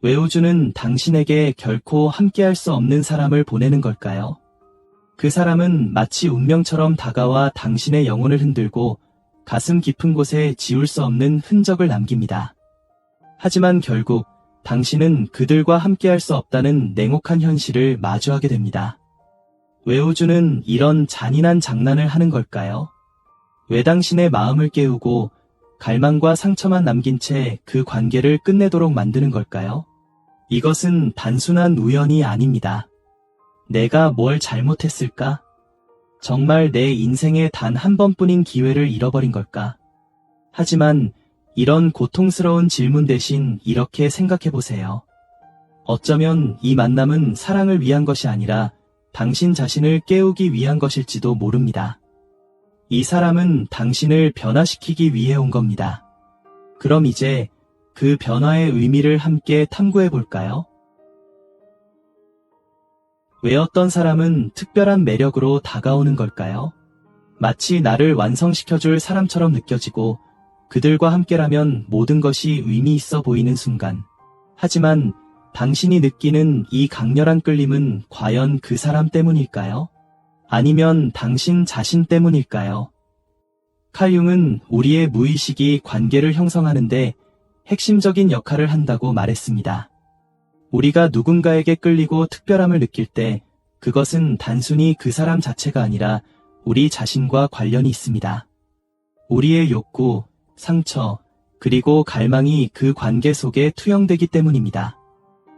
왜 우주는 당신에게 결코 함께할 수 없는 사람을 보내는 걸까요? 그 사람은 마치 운명처럼 다가와 당신의 영혼을 흔들고 가슴 깊은 곳에 지울 수 없는 흔적을 남깁니다. 하지만 결국 당신은 그들과 함께할 수 없다는 냉혹한 현실을 마주하게 됩니다. 왜 우주는 이런 잔인한 장난을 하는 걸까요? 왜 당신의 마음을 깨우고 갈망과 상처만 남긴 채 그 관계를 끝내도록 만드는 걸까요? 이것은 단순한 우연이 아닙니다. 내가 뭘 잘못했을까? 정말 내 인생에 단 한 번뿐인 기회를 잃어버린 걸까? 하지만 이런 고통스러운 질문 대신 이렇게 생각해보세요. 어쩌면 이 만남은 사랑을 위한 것이 아니라 당신 자신을 깨우기 위한 것일지도 모릅니다. 이 사람은 당신을 변화시키기 위해 온 겁니다. 그럼 이제 그 변화의 의미를 함께 탐구해 볼까요? 왜 어떤 사람은 특별한 매력으로 다가오는 걸까요? 마치 나를 완성시켜줄 사람처럼 느껴지고 그들과 함께라면 모든 것이 의미 있어 보이는 순간. 하지만 당신이 느끼는 이 강렬한 끌림은 과연 그 사람 때문일까요? 아니면 당신 자신 때문일까요? 칼 융은 우리의 무의식이 관계를 형성하는데 핵심적인 역할을 한다고 말했습니다. 우리가 누군가에게 끌리고 특별함을 느낄 때 그것은 단순히 그 사람 자체가 아니라 우리 자신과 관련이 있습니다. 우리의 욕구, 상처, 그리고 갈망이 그 관계 속에 투영되기 때문입니다.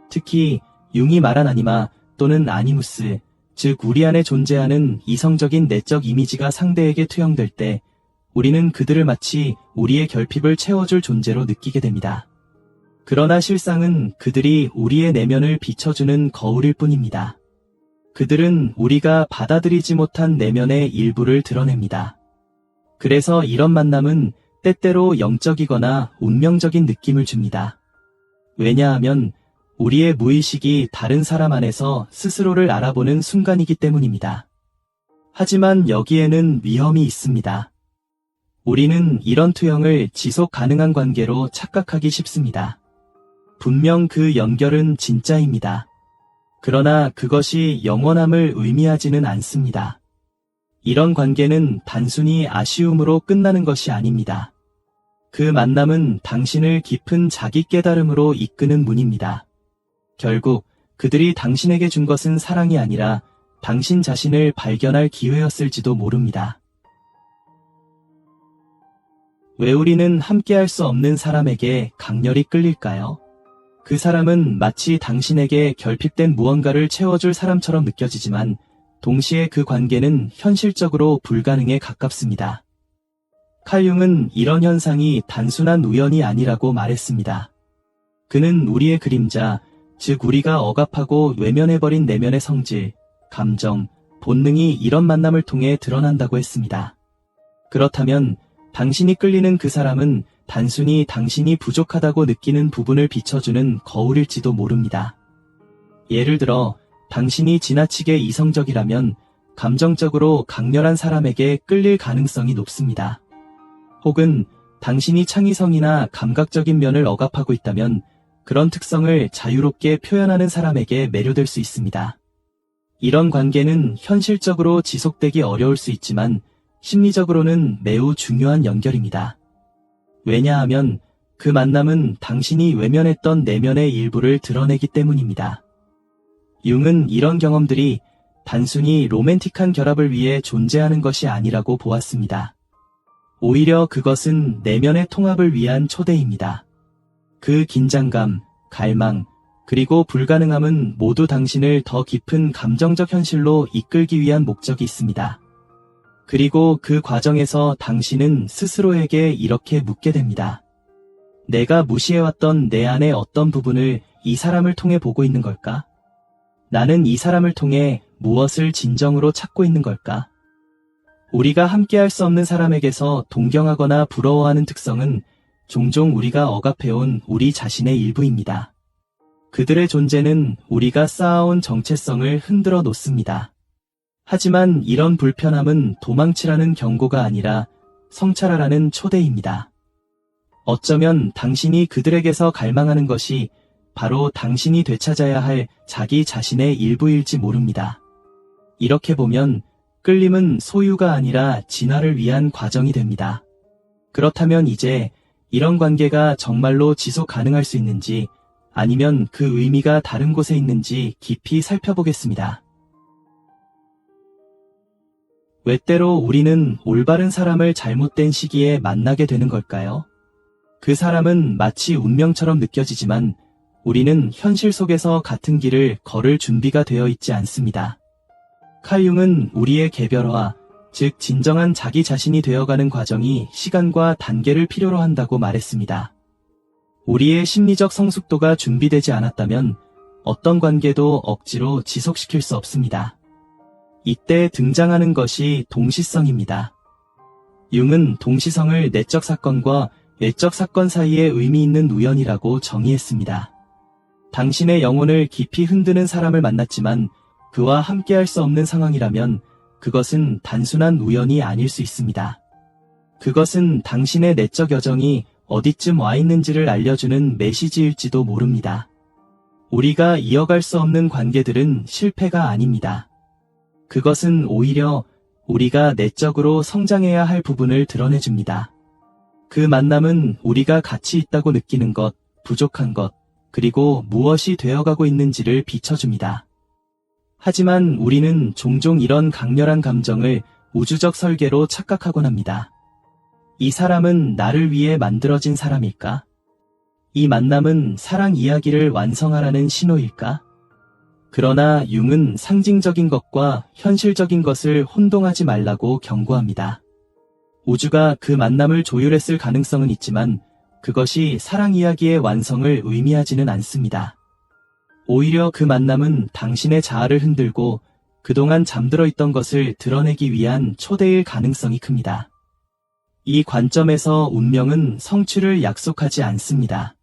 특히 융이 말한 아니마 또는 아니무스, 즉 우리 안에 존재하는 이성적인 내적 이미지가 상대에게 투영될 때 우리는 그들을 마치 우리의 결핍을 채워줄 존재로 느끼게 됩니다. 그러나 실상은 그들이 우리의 내면을 비춰주는 거울일 뿐입니다. 그들은 우리가 받아들이지 못한 내면의 일부를 드러냅니다. 그래서 이런 만남은 때때로 영적이거나 운명적인 느낌을 줍니다. 왜냐하면 우리의 무의식이 다른 사람 안에서 스스로를 알아보는 순간이기 때문입니다. 하지만 여기에는 위험이 있습니다. 우리는 이런 투영을 지속 가능한 관계로 착각하기 쉽습니다. 분명 그 연결은 진짜입니다. 그러나 그것이 영원함을 의미하지는 않습니다. 이런 관계는 단순히 아쉬움으로 끝나는 것이 아닙니다. 그 만남은 당신을 깊은 자기 깨달음으로 이끄는 문입니다. 결국 그들이 당신에게 준 것은 사랑이 아니라 당신 자신을 발견할 기회였을지도 모릅니다. 왜 우리는 함께할 수 없는 사람에게 강렬히 끌릴까요? 그 사람은 마치 당신에게 결핍된 무언가를 채워줄 사람처럼 느껴지지만 동시에 그 관계는 현실적으로 불가능에 가깝습니다. 칼 융은 이런 현상이 단순한 우연이 아니라고 말했습니다. 그는 우리의 그림자, 즉 우리가 억압하고 외면해버린 내면의 성질, 감정, 본능이 이런 만남을 통해 드러난다고 했습니다. 그렇다면 당신이 끌리는 그 사람은 단순히 당신이 부족하다고 느끼는 부분을 비춰주는 거울일지도 모릅니다. 예를 들어 당신이 지나치게 이성적이라면 감정적으로 강렬한 사람에게 끌릴 가능성이 높습니다. 혹은 당신이 창의성이나 감각적인 면을 억압하고 있다면 그런 특성을 자유롭게 표현하는 사람에게 매료될 수 있습니다. 이런 관계는 현실적으로 지속되기 어려울 수 있지만 심리적으로는 매우 중요한 연결입니다. 왜냐하면 그 만남은 당신이 외면했던 내면의 일부를 드러내기 때문입니다. 융은 이런 경험들이 단순히 로맨틱한 결합을 위해 존재하는 것이 아니라고 보았습니다. 오히려 그것은 내면의 통합을 위한 초대입니다. 그 긴장감, 갈망, 그리고 불가능함은 모두 당신을 더 깊은 감정적 현실로 이끌기 위한 목적이 있습니다. 그리고 그 과정에서 당신은 스스로에게 이렇게 묻게 됩니다. 내가 무시해왔던 내 안의 어떤 부분을 이 사람을 통해 보고 있는 걸까? 나는 이 사람을 통해 무엇을 진정으로 찾고 있는 걸까? 우리가 함께할 수 없는 사람에게서 동경하거나 부러워하는 특성은 종종 우리가 억압해온 우리 자신의 일부입니다. 그들의 존재는 우리가 쌓아온 정체성을 흔들어 놓습니다. 하지만 이런 불편함은 도망치라는 경고가 아니라 성찰하라는 초대입니다. 어쩌면 당신이 그들에게서 갈망하는 것이 바로 당신이 되찾아야 할 자기 자신의 일부일지 모릅니다. 이렇게 보면 끌림은 소유가 아니라 진화를 위한 과정이 됩니다. 그렇다면 이제 이런 관계가 정말로 지속 가능할 수 있는지 아니면 그 의미가 다른 곳에 있는지 깊이 살펴보겠습니다. 왜 때로 우리는 올바른 사람을 잘못된 시기에 만나게 되는 걸까요? 그 사람은 마치 운명처럼 느껴지지만 우리는 현실 속에서 같은 길을 걸을 준비가 되어 있지 않습니다. 칼 융은 우리의 개별화, 즉 진정한 자기 자신이 되어가는 과정이 시간과 단계를 필요로 한다고 말했습니다. 우리의 심리적 성숙도가 준비되지 않았다면 어떤 관계도 억지로 지속시킬 수 없습니다. 이때 등장하는 것이 동시성입니다. 융은 동시성을 내적 사건과 외적 사건 사이에 의미 있는 우연이라고 정의했습니다. 당신의 영혼을 깊이 흔드는 사람을 만났지만 그와 함께할 수 없는 상황이라면 그것은 단순한 우연이 아닐 수 있습니다. 그것은 당신의 내적 여정이 어디쯤 와 있는지를 알려주는 메시지일지도 모릅니다. 우리가 이어갈 수 없는 관계들은 실패가 아닙니다. 그것은 오히려 우리가 내적으로 성장해야 할 부분을 드러내줍니다. 그 만남은 우리가 가치 있다고 느끼는 것, 부족한 것, 그리고 무엇이 되어가고 있는지를 비춰줍니다. 하지만 우리는 종종 이런 강렬한 감정을 우주적 설계로 착각하곤 합니다. 이 사람은 나를 위해 만들어진 사람일까? 이 만남은 사랑 이야기를 완성하라는 신호일까? 그러나 융은 상징적인 것과 현실적인 것을 혼동하지 말라고 경고합니다. 우주가 그 만남을 조율했을 가능성은 있지만 그것이 사랑 이야기의 완성을 의미하지는 않습니다. 오히려 그 만남은 당신의 자아를 흔들고 그동안 잠들어 있던 것을 드러내기 위한 초대일 가능성이 큽니다. 이 관점에서 운명은 성취를 약속하지 않습니다.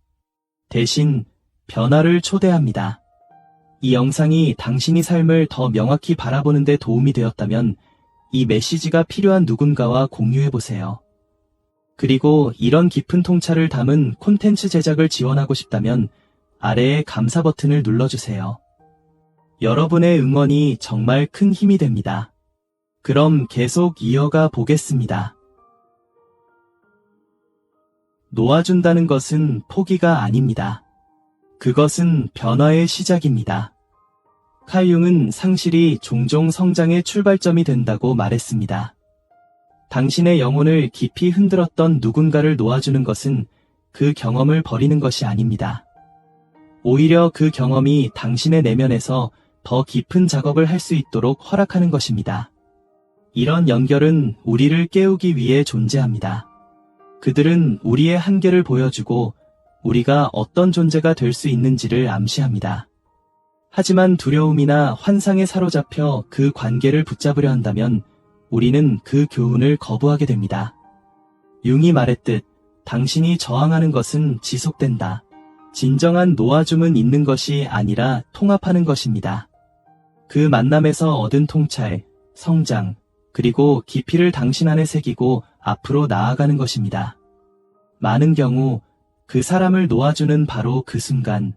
대신 변화를 초대합니다. 이 영상이 당신이 삶을 더 명확히 바라보는 데 도움이 되었다면 이 메시지가 필요한 누군가와 공유해보세요. 그리고 이런 깊은 통찰을 담은 콘텐츠 제작을 지원하고 싶다면 아래의 감사 버튼을 눌러주세요. 여러분의 응원이 정말 큰 힘이 됩니다. 그럼 계속 이어가 보겠습니다. 놓아준다는 것은 포기가 아닙니다. 그것은 변화의 시작입니다. 칼 융은 상실이 종종 성장의 출발점이 된다고 말했습니다. 당신의 영혼을 깊이 흔들었던 누군가를 놓아주는 것은 그 경험을 버리는 것이 아닙니다. 오히려 그 경험이 당신의 내면에서 더 깊은 작업을 할 수 있도록 허락하는 것입니다. 이런 연결은 우리를 깨우기 위해 존재합니다. 그들은 우리의 한계를 보여주고 우리가 어떤 존재가 될 수 있는지를 암시합니다. 하지만 두려움이나 환상에 사로잡혀 그 관계를 붙잡으려 한다면 우리는 그 교훈을 거부하게 됩니다. 융이 말했듯 당신이 저항하는 것은 지속된다. 진정한 놓아줌은 있는 것이 아니라 통합하는 것입니다. 그 만남에서 얻은 통찰, 성장, 그리고 깊이를 당신 안에 새기고 앞으로 나아가는 것입니다. 많은 경우 그 사람을 놓아주는 바로 그 순간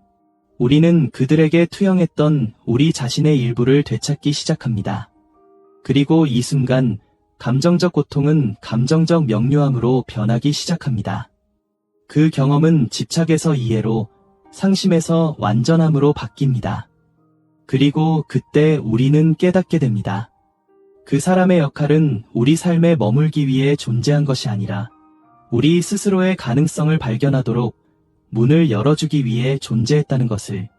우리는 그들에게 투영했던 우리 자신의 일부를 되찾기 시작합니다. 그리고 이 순간 감정적 고통은 감정적 명료함으로 변하기 시작합니다. 그 경험은 집착에서 이해로, 상심에서 완전함으로 바뀝니다. 그리고 그때 우리는 깨닫게 됩니다. 그 사람의 역할은 우리 삶에 머물기 위해 존재한 것이 아니라 우리 스스로의 가능성을 발견하도록 문을 열어주기 위해 존재했다는 것을.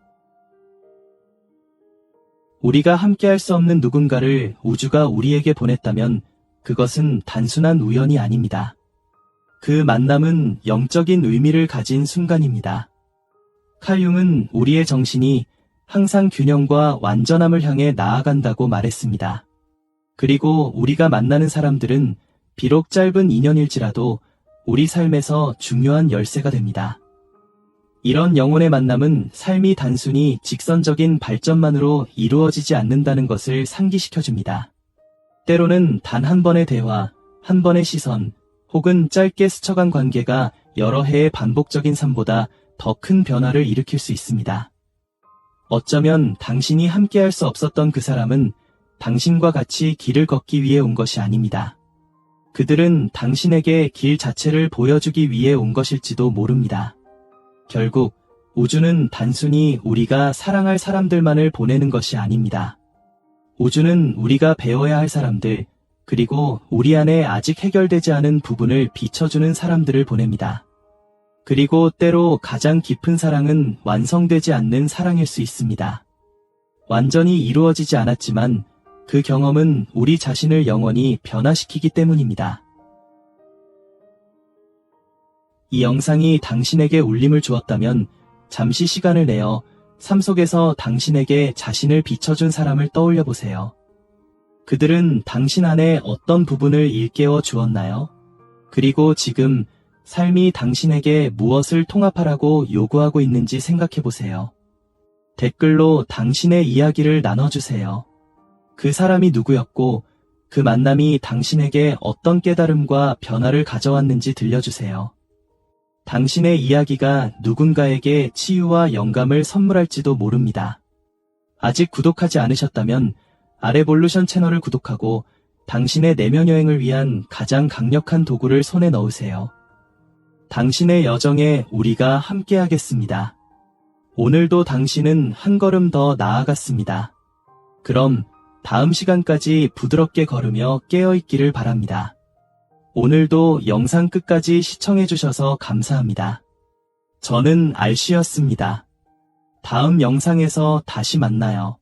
우리가 함께할 수 없는 누군가를 우주가 우리에게 보냈다면 그것은 단순한 우연이 아닙니다. 그 만남은 영적인 의미를 가진 순간입니다. 칼 융은 우리의 정신이 항상 균형과 완전함을 향해 나아간다고 말했습니다. 그리고 우리가 만나는 사람들은 비록 짧은 인연일지라도 우리 삶에서 중요한 열쇠가 됩니다. 이런 영혼의 만남은 삶이 단순히 직선적인 발전만으로 이루어지지 않는다는 것을 상기시켜줍니다. 때로는 단 한 번의 대화, 한 번의 시선, 혹은 짧게 스쳐간 관계가 여러 해의 반복적인 삶보다 더 큰 변화를 일으킬 수 있습니다. 어쩌면 당신이 함께할 수 없었던 그 사람은 당신과 같이 길을 걷기 위해 온 것이 아닙니다. 그들은 당신에게 길 자체를 보여주기 위해 온 것일지도 모릅니다. 결국 우주는 단순히 우리가 사랑할 사람들만을 보내는 것이 아닙니다. 우주는 우리가 배워야 할 사람들, 그리고 우리 안에 아직 해결되지 않은 부분을 비춰주는 사람들을 보냅니다. 그리고 때로 가장 깊은 사랑은 완성되지 않는 사랑일 수 있습니다. 완전히 이루어지지 않았지만 그 경험은 우리 자신을 영원히 변화시키기 때문입니다. 이 영상이 당신에게 울림을 주었다면 잠시 시간을 내어 삶 속에서 당신에게 자신을 비춰준 사람을 떠올려 보세요. 그들은 당신 안에 어떤 부분을 일깨워 주었나요? 그리고 지금 삶이 당신에게 무엇을 통합하라고 요구하고 있는지 생각해 보세요. 댓글로 당신의 이야기를 나눠주세요. 그 사람이 누구였고 그 만남이 당신에게 어떤 깨달음과 변화를 가져왔는지 들려주세요. 당신의 이야기가 누군가에게 치유와 영감을 선물할지도 모릅니다. 아직 구독하지 않으셨다면 아레볼루션 채널을 구독하고 당신의 내면 여행을 위한 가장 강력한 도구를 손에 넣으세요. 당신의 여정에 우리가 함께하겠습니다. 오늘도 당신은 한 걸음 더 나아갔습니다. 그럼 다음 시간까지 부드럽게 걸으며 깨어있기를 바랍니다. 오늘도 영상 끝까지 시청해주셔서 감사합니다. 저는 알씨였습니다. 다음 영상에서 다시 만나요.